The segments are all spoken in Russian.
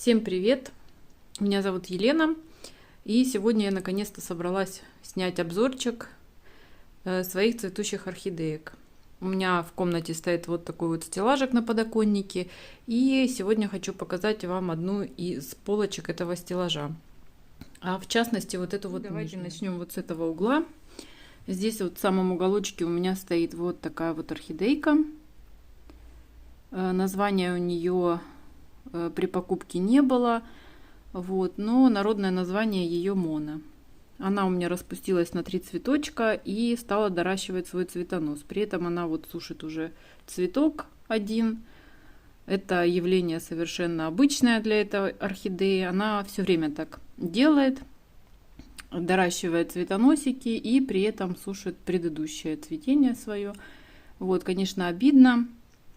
Всем привет! Меня зовут Елена, и сегодня я наконец-то собралась снять обзорчик своих цветущих орхидеек. У меня в комнате стоит вот такой вот стеллажик на подоконнике, и сегодня хочу показать вам одну из полочек этого стеллажа. А в частности вот эту вот. Давайте начнем вот с этого угла. Здесь вот в самом уголочке у меня стоит вот такая вот орхидейка. Название у нее при покупке не было, вот, но народное название ее Мона. Она у меня распустилась на 3 цветочка и стала доращивать свой цветонос. При этом она вот сушит уже цветок один. Это явление совершенно обычное для этой орхидеи. Она все время так делает, доращивает цветоносики и при этом сушит предыдущее цветение свое. Вот, конечно, обидно,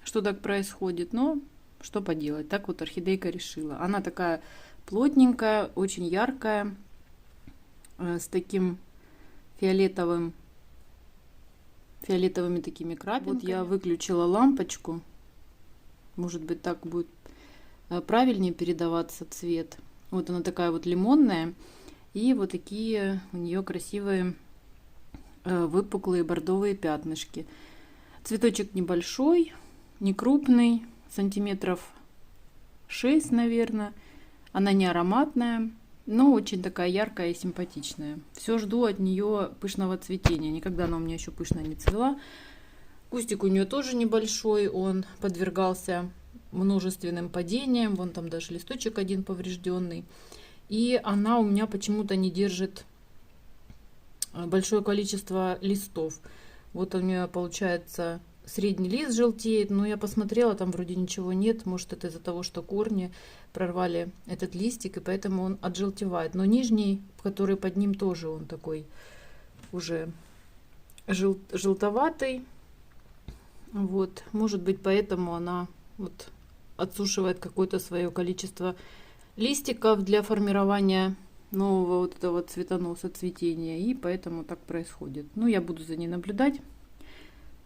что так происходит, но что поделать, так вот орхидейка решила. Она такая плотненькая, очень яркая, с таким фиолетовыми такими крапинками. Вот я выключила лампочку. Может быть, так будет правильнее передаваться цвет. Вот она такая вот лимонная. И вот такие у нее красивые выпуклые бордовые пятнышки. Цветочек небольшой, не крупный, сантиметров 6, наверное. Она не ароматная, но очень такая яркая и симпатичная. Все жду от нее пышного цветения. Никогда она у меня еще пышно не цвела. Кустик у нее тоже небольшой, он подвергался множественным падениям. Вон там даже листочек один поврежденный. И она у меня почему-то не держит большое количество листов. Вот у нее получается средний лист желтеет, но я посмотрела, там вроде ничего нет. Может, это из-за того, что корни прорвали этот листик, и поэтому он отжелтевает. Но нижний, который под ним, тоже он такой уже желтоватый. Вот, может быть, поэтому она вот отсушивает какое-то свое количество листиков для формирования нового вот этого цветоноса, цветения, и поэтому так происходит. Ну, я буду за ней наблюдать.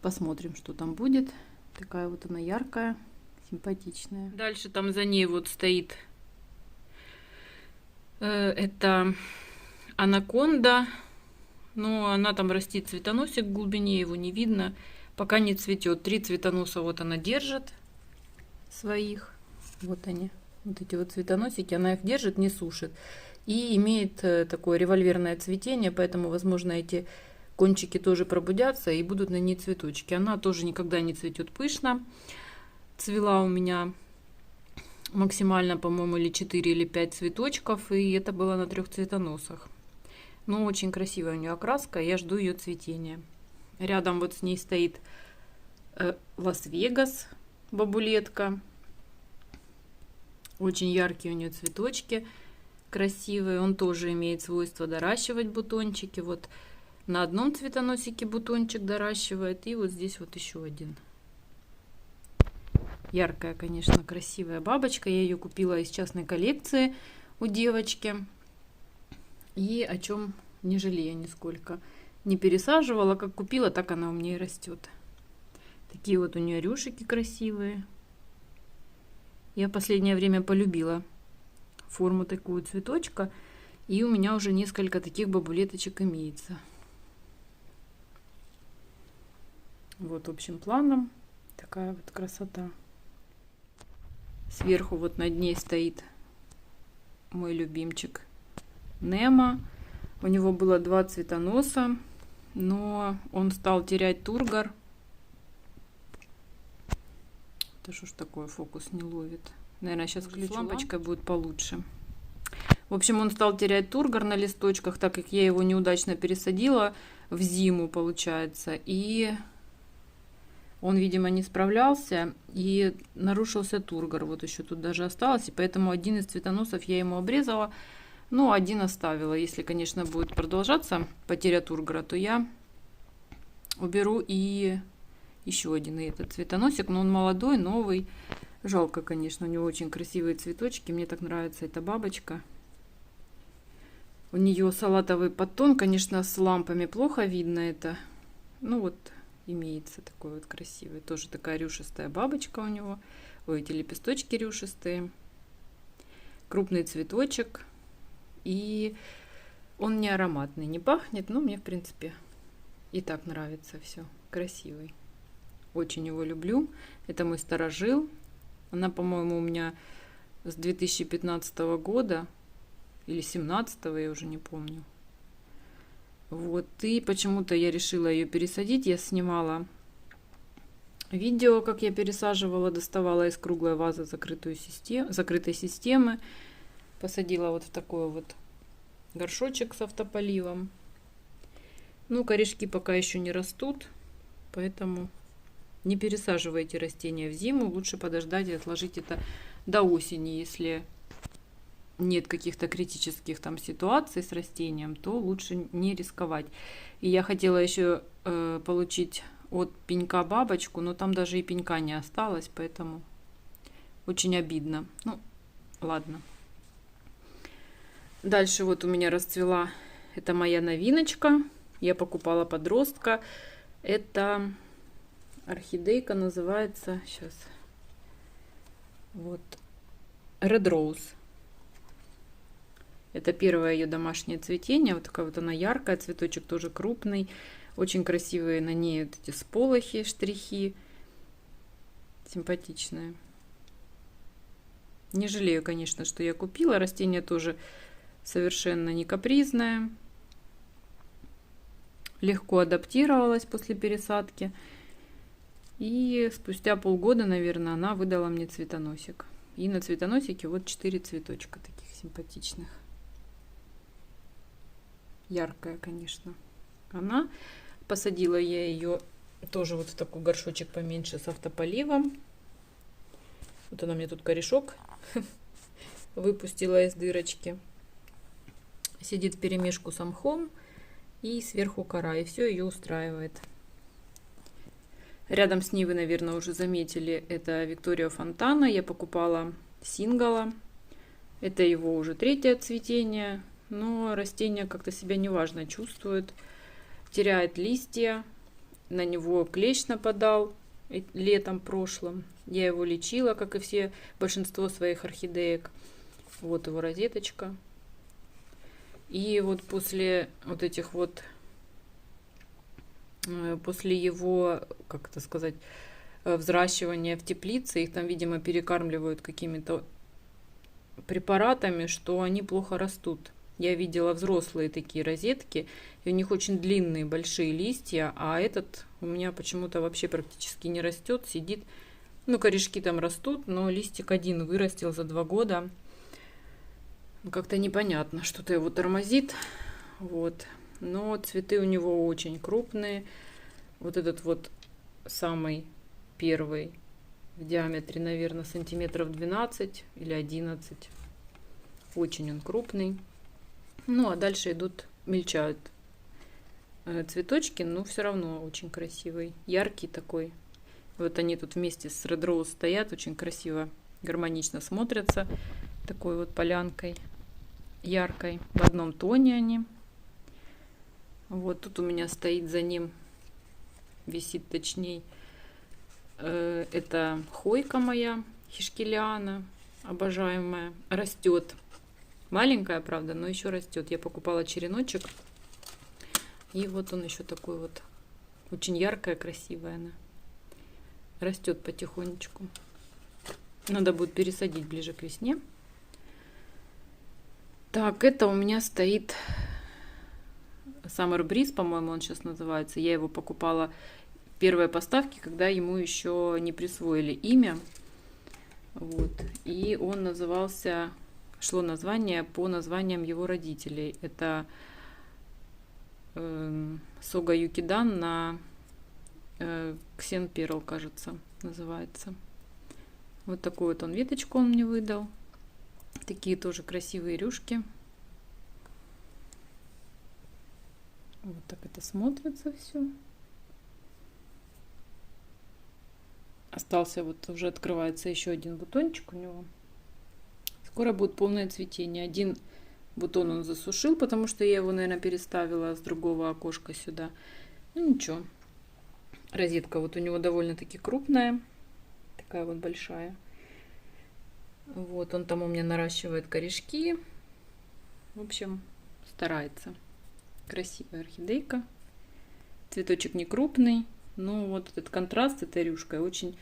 Посмотрим, что там будет. Такая вот она яркая, симпатичная. Дальше там за ней вот стоит это анаконда. Но она там растит цветоносик в глубине, его не видно. Пока не цветет. 3 цветоноса вот она держит своих. Вот они. Вот эти вот цветоносики. Она их держит, не сушит. И имеет такое револьверное цветение, поэтому, возможно, эти кончики тоже пробудятся и будут на ней цветочки. Она тоже никогда не цветет пышно. Цвела у меня максимально, по-моему, или 4 или 5 цветочков. И это было на 3 цветоносах. Но очень красивая у нее окраска. Я жду ее цветения. Рядом вот с ней стоит Лас-Вегас, бабулетка. Очень яркие у нее цветочки. Красивые. Он тоже имеет свойство доращивать бутончики. Вот на одном цветоносике бутончик доращивает. И вот здесь вот еще один. Яркая, конечно, красивая бабочка. Я ее купила из частной коллекции у девочки. И о чем не жалею нисколько. Не пересаживала, как купила, так она у меня и растет. Такие вот у нее рюшики красивые. Я в последнее время полюбила форму такую цветочка. И у меня уже несколько таких бабулеточек имеется. Вот общим планом такая вот красота. Сверху вот над ней стоит мой любимчик Немо. У него было 2 цветоноса, но он стал терять тургор. Это что ж такое, фокус не ловит. Наверное, сейчас включу лампочкой, будет получше. В общем, он стал терять тургор на листочках, так как я его неудачно пересадила в зиму, получается. И он, видимо, не справлялся, и нарушился тургор. Вот еще тут даже осталось, и поэтому один из цветоносов я ему обрезала, но один оставила. Если, конечно, будет продолжаться потеря тургора, то я уберу и еще один этот цветоносик. Но он молодой, новый. Жалко, конечно, у него очень красивые цветочки. Мне так нравится эта бабочка. У нее салатовый подтон, конечно, с лампами плохо видно это. Ну вот, имеется такой вот красивый. Тоже такая рюшистая бабочка у него. Ой, эти лепесточки рюшистые. крупный цветочек. И он не ароматный, не пахнет, но мне, в принципе, и так нравится все. Красивый. Очень его люблю. Это мой старожил. Она, по-моему, у меня с 2015 года или 2017, я уже не помню. Вот. И почему-то я решила ее пересадить. Я снимала видео, как я пересаживала, доставала из круглой вазы закрытой системы. Посадила вот в такой вот горшочек с автополивом. Ну, корешки пока еще не растут, поэтому не пересаживайте растения в зиму. Лучше подождать и отложить это до осени. Если нет каких-то критических там ситуаций с растением, то лучше не рисковать. И я хотела еще получить от пенька бабочку, но там даже и пенька не осталось, поэтому очень обидно. Ну, ладно. Дальше вот у меня расцвела, это моя новиночка. Я покупала подростка. Это орхидейка, называется, сейчас, вот, Red Rose. Это первое ее домашнее цветение. Вот такая вот она яркая, цветочек тоже крупный. Очень красивые на ней вот эти сполохи, штрихи. Симпатичные. Не жалею, конечно, что я купила. Растение тоже совершенно не капризное. Легко адаптировалась после пересадки. И спустя полгода, наверное, она выдала мне цветоносик. И на цветоносике вот 4 цветочка таких симпатичных. Яркая, конечно. Она. Посадила я ее тоже вот в такой горшочек поменьше с автополивом. Вот она мне тут корешок выпустила из дырочки. Сидит в перемешку с мхом. И сверху кора. И все ее устраивает. Рядом с ней вы, наверное, уже заметили, это Виктория Фонтана. Я покупала сингала. Это его уже 3-е цветение. Но растение как-то себя неважно чувствует. Теряет листья. На него клещ нападал летом прошлым. Я его лечила, как и все, большинство своих орхидеек. Вот его розеточка. И вот после вот этих вот, после его, как это сказать, взращивания в теплице, их там, видимо, перекармливают какими-то препаратами, что они плохо растут. Я видела взрослые такие розетки, и у них очень длинные, большие листья, а этот у меня почему-то вообще практически не растет, сидит. Ну, корешки там растут, но листик один вырастил за 2 года. Как-то непонятно, что-то его тормозит. Вот. Но цветы у него очень крупные. Вот этот вот самый первый в диаметре, наверное, сантиметров 12 или 11. Очень он крупный. Ну, а дальше идут, мельчают цветочки, но все равно очень красивый. Яркий такой. Вот они тут вместе с Red Rose стоят, очень красиво, гармонично смотрятся. Такой вот полянкой яркой. В одном тоне они. Вот тут у меня стоит за ним, висит точнее, это хойка моя, хишкелиана, обожаемая. Растет. Маленькая, правда, но еще растет. Я покупала череночек. И вот он еще такой вот. Очень яркая, красивая она. Растет потихонечку. Надо будет пересадить ближе к весне. Так, это у меня стоит Summer Breeze, по-моему, он сейчас называется. Я его покупала в первой поставке, когда ему еще не присвоили имя. Вот. И он назывался, шло название по названиям его родителей. Это Сога Юкидан на Ксен Перл, кажется, называется. Вот такую вот он веточку он мне выдал. Такие тоже красивые рюшки. Вот так это смотрится все. Остался вот, уже открывается еще один бутончик у него. Скоро будет полное цветение. Один бутон он засушил, потому что я его, наверное, переставила с другого окошка сюда. Ну ничего. Розетка вот у него довольно-таки крупная. Такая вот большая. Вот он там у меня наращивает корешки. В общем, старается. Красивая орхидейка. Цветочек не крупный, но вот этот контраст с этой рюшкой очень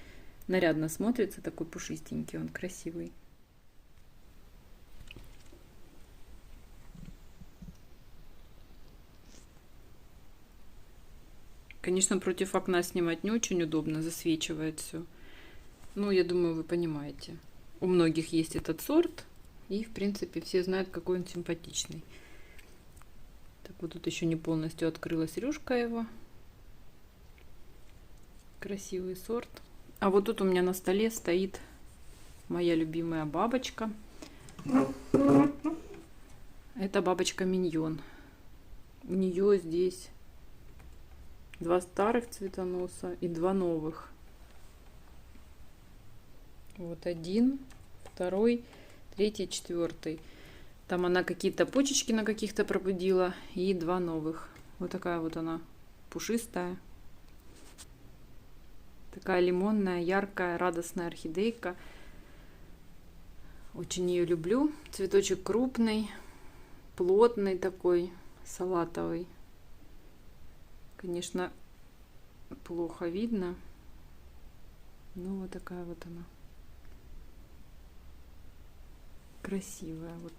нарядно смотрится. Такой пушистенький, он красивый. Конечно, против окна снимать не очень удобно, засвечивает все. Ну, я думаю, вы понимаете. У многих есть этот сорт, и, в принципе, все знают, какой он симпатичный. Так вот, тут еще не полностью открылась рюшка его. Красивый сорт. А вот тут у меня на столе стоит моя любимая бабочка. Это бабочка Миньон. У нее здесь 2 старых цветоноса и 2 новых. Вот 1, 2, 3, 4. Там она какие-то почечки на каких-то пробудила. И 2 новых. Вот такая вот она пушистая. Такая лимонная, яркая, радостная орхидейка. Очень ее люблю. Цветочек крупный, плотный такой, салатовый. Конечно, плохо видно. Ну, вот такая вот она. Красивая. Вот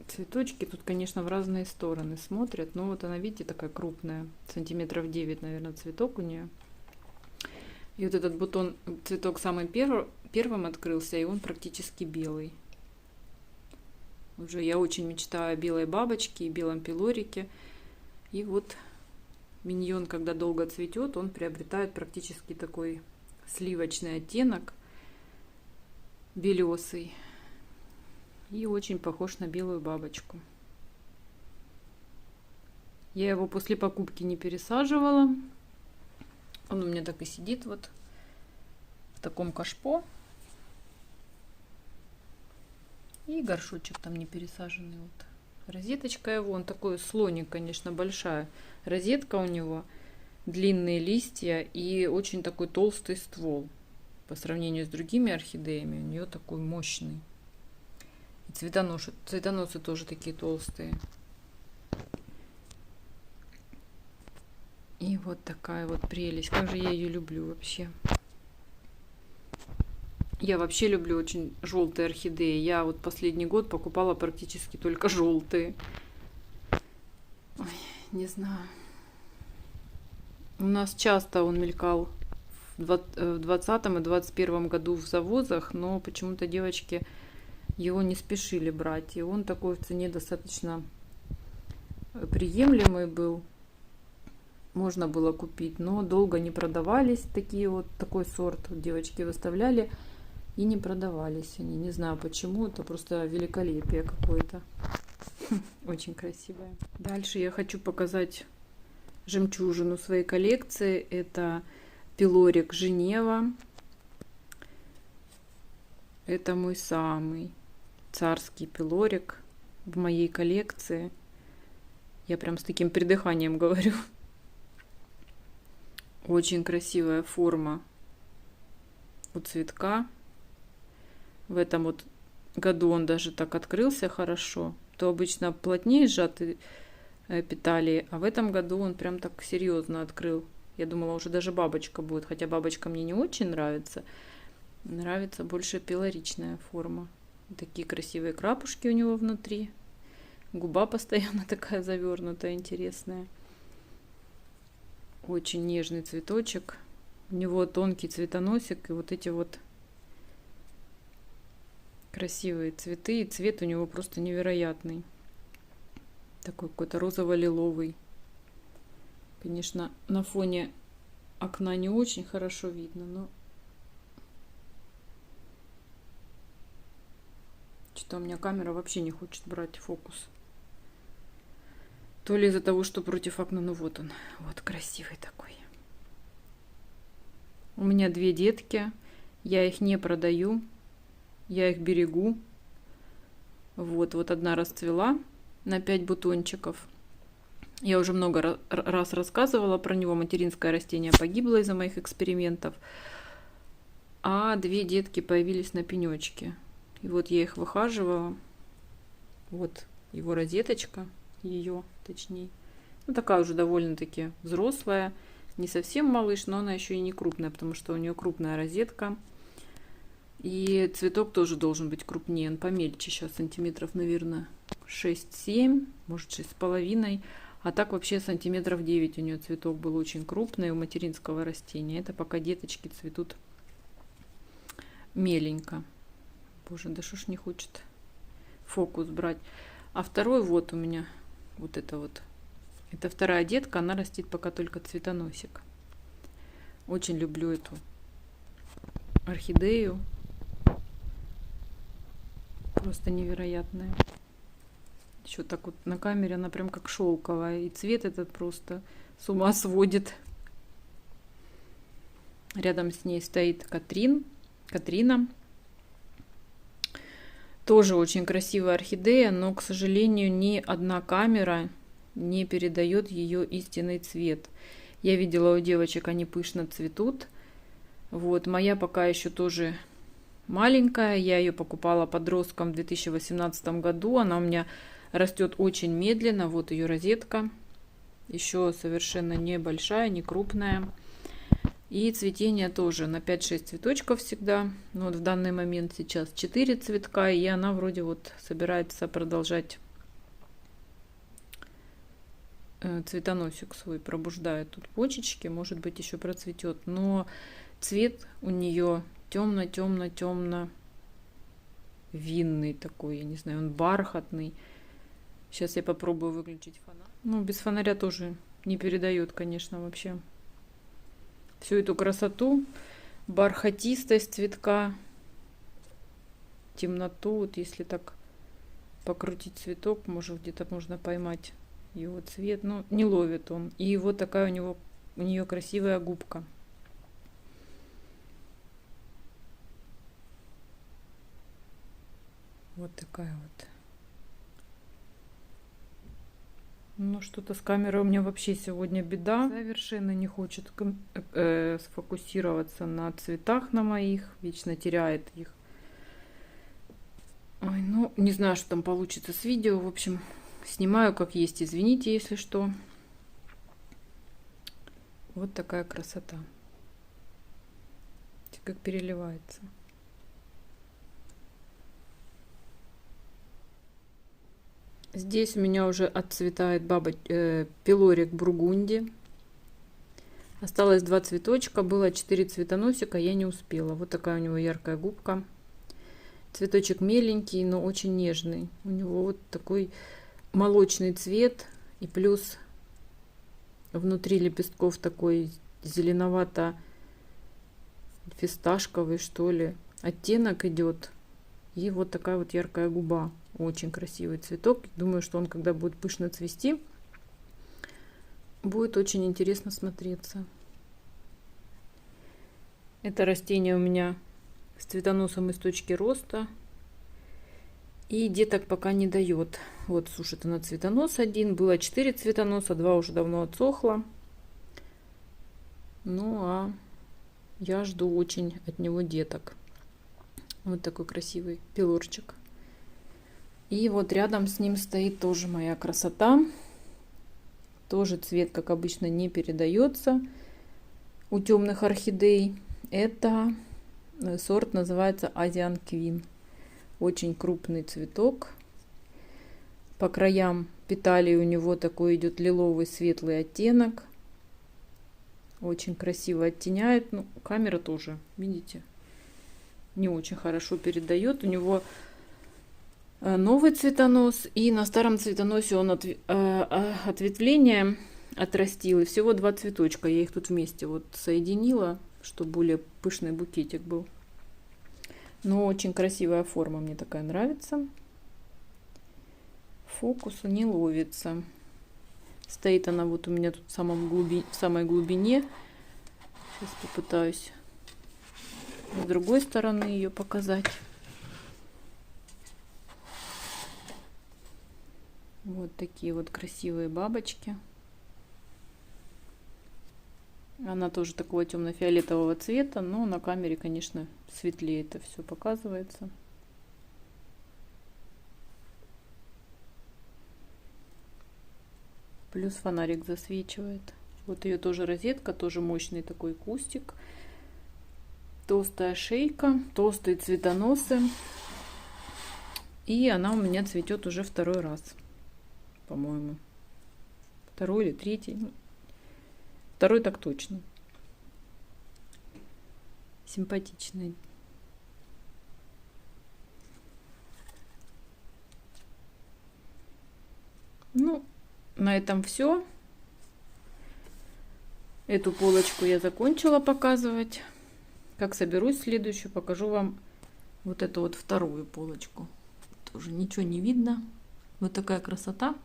цветочки тут, конечно, в разные стороны смотрят. Но вот она, видите, такая крупная. Сантиметров 9, наверное, цветок у нее. И вот этот бутон, цветок самый первым открылся, и он практически белый. Уже я очень мечтаю о белой бабочке и белом пилорике. И вот миньон, когда долго цветет, он приобретает практически такой сливочный оттенок, белесый. И очень похож на белую бабочку. Я его после покупки не пересаживала. Он у меня так и сидит вот в таком кашпо. И горшочек там не пересаженный. Вот. Розеточка его, он такой слоник, конечно, большая. Розетка у него, длинные листья и очень такой толстый ствол. По сравнению с другими орхидеями, у нее такой мощный. И цветоносы тоже такие толстые. И вот такая вот прелесть. Как же я ее люблю вообще. Я вообще люблю очень желтые орхидеи. Я вот последний год покупала практически только желтые. Ой, не знаю. У нас часто он мелькал в 2020 и 2021 году в завозах, но почему-то девочки его не спешили брать. И он такой в цене достаточно приемлемый был. Можно было купить, но долго не продавались такой сорт. Девочки выставляли и не продавались они. Не знаю почему, это просто великолепие какое-то. Очень красивая. Дальше я хочу показать жемчужину своей коллекции. Это пилорик Женева. Это мой самый царский пилорик в моей коллекции. Я прям с таким придыханием говорю. Очень красивая форма у цветка. В этом вот году он даже так открылся хорошо. То обычно плотнее сжаты петалии, а в этом году он прям так серьезно открыл. Я думала, уже даже бабочка будет, хотя бабочка мне не очень нравится. Нравится больше пилоричная форма. Такие красивые крапушки у него внутри. Губа постоянно такая завернутая, интересная. Очень нежный цветочек. У него тонкий цветоносик и вот эти вот красивые цветы. И цвет у него просто невероятный. Такой какой-то розово-лиловый. Конечно, на фоне окна не очень хорошо видно, но что-то у меня камера вообще не хочет брать фокус. То ли из-за того, что против окна, ну вот он, вот красивый такой. У меня 2 детки, я их не продаю, я их берегу. Вот одна расцвела на 5 бутончиков. Я уже много раз рассказывала про него. Материнское растение погибло из-за моих экспериментов. А 2 детки появились на пенечке. И вот я их выхаживала. Вот его розеточка, ее точнее. Ну, такая уже довольно-таки взрослая. Не совсем малыш, но она еще и не крупная, потому что у нее крупная розетка. И цветок тоже должен быть крупнее. Он помельче сейчас, сантиметров, наверное, 6-7, может 6,5. А так вообще сантиметров 9 у нее цветок был очень крупный у материнского растения. Это пока деточки цветут меленько. Боже, да что ж не хочет фокус брать. А второй вот у меня, вот это вот. Это вторая детка, она растит пока только цветоносик. Очень люблю эту орхидею. Просто невероятная. Еще так вот на камере она прям как шелковая. И цвет этот просто с ума сводит. Рядом с ней стоит Катрина. Тоже очень красивая орхидея, но, к сожалению, ни одна камера не передает ее истинный цвет. Я видела у девочек, они пышно цветут. Вот, моя пока еще тоже маленькая. Я ее покупала подростком в 2018 году. Она у меня растет очень медленно. Вот ее розетка. Еще совершенно небольшая, не крупная. И цветение тоже на 5-6 цветочков всегда. Но вот в данный момент сейчас 4 цветка. И она вроде вот собирается продолжать цветоносик свой. Пробуждает тут почечки. Может быть, еще процветет. Но цвет у нее темно-темно-темно винный такой. Я не знаю, он бархатный. Сейчас я попробую выключить фонарь. Ну, без фонаря тоже не передает, конечно, вообще всю эту красоту, бархатистость цветка, темноту. Вот если так покрутить цветок, может где-то можно поймать его цвет, но не ловит он. И вот такая у нее красивая губка. Вот такая вот. Ну, что-то с камерой у меня вообще сегодня беда. Совершенно не хочет сфокусироваться на цветах на моих. Вечно теряет их. Ой, ну, не знаю, что там получится с видео. В общем, снимаю как есть. Извините, если что. Вот такая красота. Как переливается. Здесь у меня уже отцветает пилорик бургунди. Осталось 2 цветочка. Было 4 цветоносика, я не успела. Вот такая у него яркая губка. Цветочек меленький, но очень нежный. У него вот такой молочный цвет. И плюс внутри лепестков такой зеленовато-фисташковый, что ли, оттенок идет. И вот такая вот яркая губа. Очень красивый цветок. Думаю, что он, когда будет пышно цвести, будет очень интересно смотреться. Это растение у меня с цветоносом из точки роста. И деток пока не дает. Вот сушит она цветонос один. Было 4 цветоноса, 2 уже давно отсохло. Ну а я жду очень от него деток. Вот такой красивый пилорчик. И вот рядом с ним стоит тоже моя красота. Тоже цвет, как обычно, не передается у темных орхидей. Это сорт называется Asian Queen. Очень крупный цветок. По краям петалий у него такой идет лиловый светлый оттенок. Очень красиво оттеняет. Ну, камера тоже, видите, не очень хорошо передает. У него новый цветонос, и на старом цветоносе он ответвление отрастил, и всего 2 цветочка. Я их тут вместе вот соединила, чтобы более пышный букетик был. Но очень красивая форма, мне такая нравится. Фокусу не ловится. Стоит она вот у меня тут в самой глубине. Сейчас попытаюсь с другой стороны ее показать. Вот такие вот красивые бабочки. Она тоже такого темно-фиолетового цвета, но на камере, конечно, светлее это все показывается. Плюс фонарик засвечивает. Вот ее тоже розетка, тоже мощный такой кустик. Толстая шейка, толстые цветоносы. И она у меня цветет уже второй раз, по-моему. Второй или третий. Второй так точно. Симпатичный. Ну, на этом все. Эту полочку я закончила показывать. Как соберусь следующую, покажу вам вот эту вот вторую полочку. Тоже ничего не видно. Вот такая красота.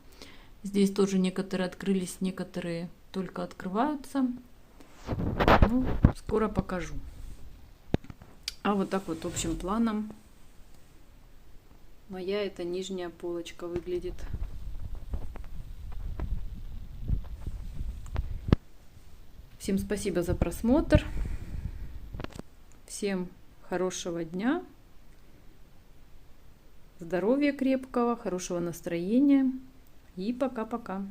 Здесь тоже некоторые открылись, некоторые только открываются. Ну, скоро покажу. А вот так вот общим планом моя эта нижняя полочка выглядит. Всем спасибо за просмотр. Всем хорошего дня. Здоровья крепкого, хорошего настроения. И пока-пока.